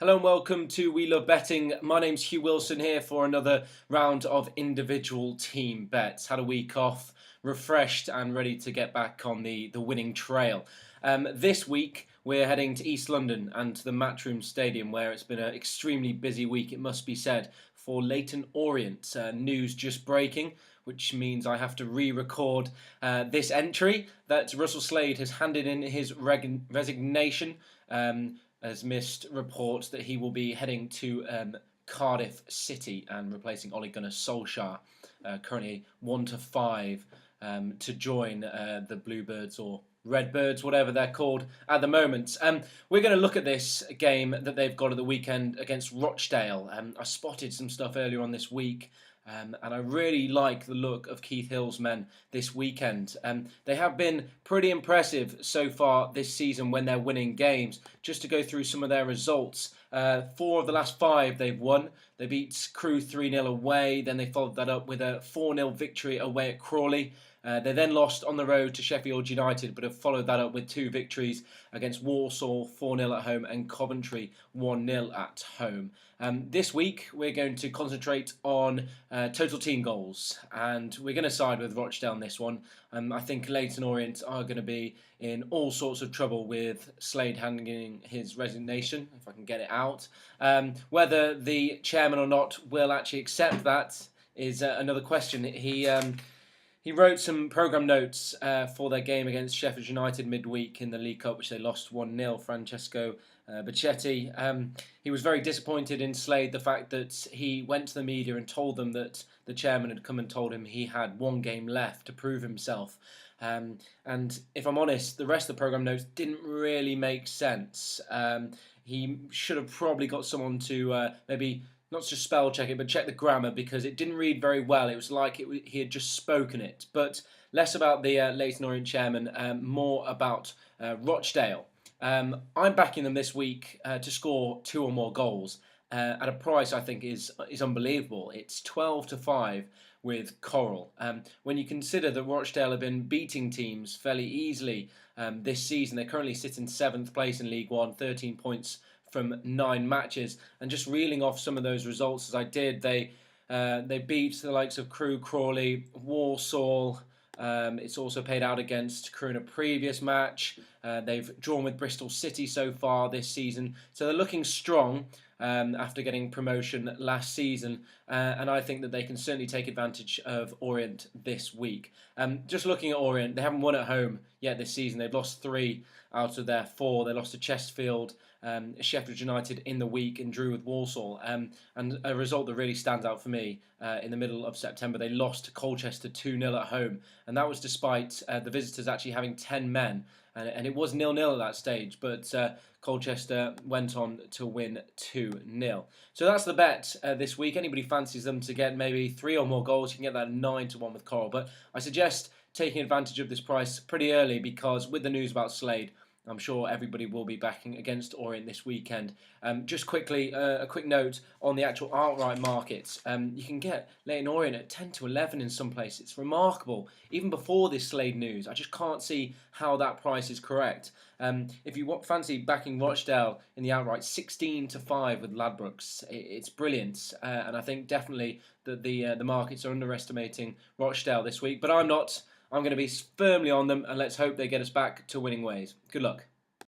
Hello and welcome to We Love Betting. My name's Hugh Wilson here for another round of individual team bets. Had a week off, refreshed and ready to get back on the winning trail. This week we're heading to East London and to the Matchroom Stadium, where it's been an extremely busy week, it must be said, for Leyton Orient. News just breaking, which means I have to re-record this entry that Russell Slade has handed in his resignation. Has missed reports that he will be heading to Cardiff City and replacing Ole Gunnar Solskjaer, currently 1-5, to join the Bluebirds or Redbirds, whatever they're called at the moment. We're going to look at this game that they've got at the weekend against Rochdale. I spotted some stuff earlier on this week. And I really like the look of Keith Hill's men this weekend. They have been pretty impressive so far this season when they're winning games. Just to go through some of their results, 4 of the last 5 they've won. They beat Crewe 3-0 away, then they followed that up with a 4-0 victory away at Crawley. They then lost on the road to Sheffield United, but have followed that up with 2 victories against Walsall, 4-0 at home, and Coventry, 1-0 at home. This week, we're going to concentrate on total team goals, and we're going to side with Rochdale on this one. I think Leyton Orient are going to be in all sorts of trouble with Slade handing his resignation, if I can get it out. Whether the chairman or not will actually accept that is another question. He wrote some programme notes for their game against Sheffield United midweek in the League Cup, which they lost 1-0, Francesco Bacchetti. He was very disappointed in Slade, the fact that he went to the media and told them that the chairman had come and told him he had 1 game left to prove himself. And if I'm honest, the rest of the programme notes didn't really make sense. He should have probably got someone to maybe not just spell check it, but check the grammar, because it didn't read very well. It was like he had just spoken it. But less about the Leyton Orient chairman, more about Rochdale. I'm backing them this week to score 2 or more goals at a price I think is unbelievable. It's 12-5 with Coral. When you consider that Rochdale have been beating teams fairly easily this season, they currently sit in 7th place in League One, 13 points from 9 matches, and just reeling off some of those results as I did, they beat the likes of Crewe, Crawley, Walsall. It's also paid out against Crewe in a previous match. They've drawn with Bristol City so far this season, so they're looking strong after getting promotion last season, and I think that they can certainly take advantage of Orient this week. Just looking at Orient, they haven't won at home yet this season. They've lost 3 out of their 4. They lost to Chesterfield, Sheffield United in the week, and drew with Walsall. And a result that really stands out for me, in the middle of September, they lost to Colchester 2-0 at home, and that was despite the visitors actually having 10 men, and it was 0-0 at that stage, but Colchester went on to win 2-0. So that's the bet this week. Anybody fancies them to get maybe 3 or more goals, you can get that 9-1 with Coral, but I suggest taking advantage of this price pretty early, because with the news about Slade, I'm sure everybody will be backing against Orient this weekend. Just quickly, a quick note on the actual outright markets. You can get Leyton Orient at 10-11 in some places. It's remarkable. Even before this Slade news, I just can't see how that price is correct. If you fancy backing Rochdale in the outright, 16-5 with Ladbrokes. It's brilliant, and I think definitely that the markets are underestimating Rochdale this week. But I'm not. I'm going to be firmly on them, and let's hope they get us back to winning ways. Good luck.